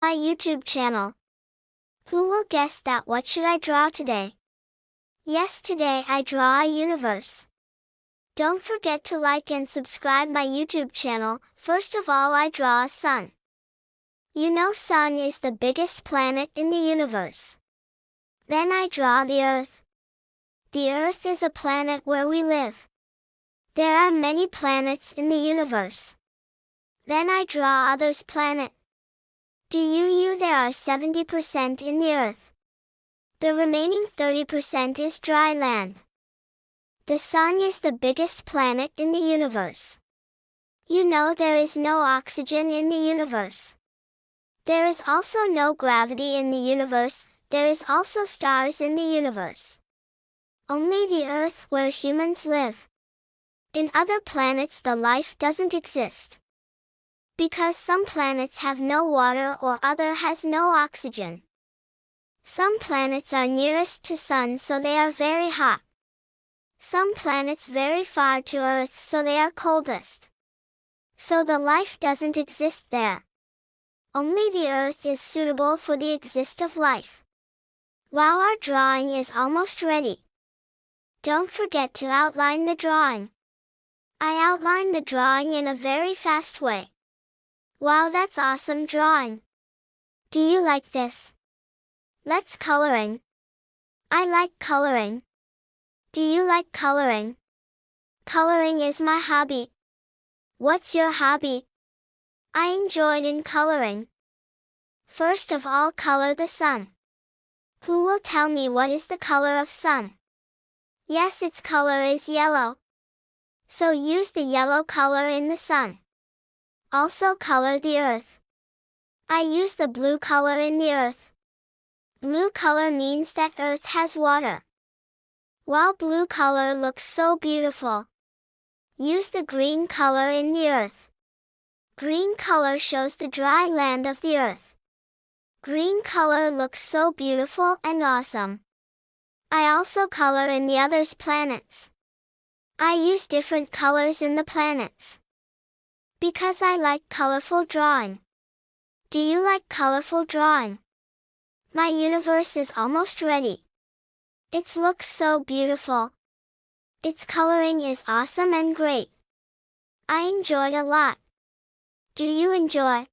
my YouTube channel. Who will guess that? What should I draw today? Yes, today I draw a universe. Don't forget to like and subscribe my YouTube channel. First of all, I draw a sun. You know, sun is the biggest planet in the universe. Then I draw the Earth. The Earth is a planet where we live. There are many planets in the universe. Then I draw others planet. There are 70% in the Earth. The remaining 30% is dry land. The Sun is the biggest planet in the universe. You know, there is no oxygen in the universe. There is also no gravity in the universe. There is also stars in the universe. Only the Earth, where humans live. In other planets the life doesn't exist. Because some planets have no water or other has no oxygen. Some planets are nearest to Sun, so they are very hot. Some planets very far to Earth, so they are coldest. So the life doesn't exist there. Only the Earth is suitable for the exist of life. Wow, our drawing is almost ready. Don't forget to outline the drawing. I outlined the drawing in a very fast way. Wow, that's awesome drawing. Do you like this? Let's coloring. I like coloring. Do you like coloring? Coloring is my hobby. What's your hobby? I enjoyed in coloring. First of all, color the sun. Who will tell me what is the color of sun? Yes, its color is yellow. So use the yellow color in the sun. Also color the Earth. I use the blue color in the Earth. Blue color means that Earth has water. Wow, blue color looks so beautiful. Use the green color in the Earth. Green color shows the dry land of the Earth. Green color looks so beautiful and awesome. I also color in the others planets. I use different colors in the planets. Because I like colorful drawing. Do you like colorful drawing? My universe is almost ready. It looks so beautiful. Its coloring is awesome and great. I enjoyed a lot. Do you enjoy?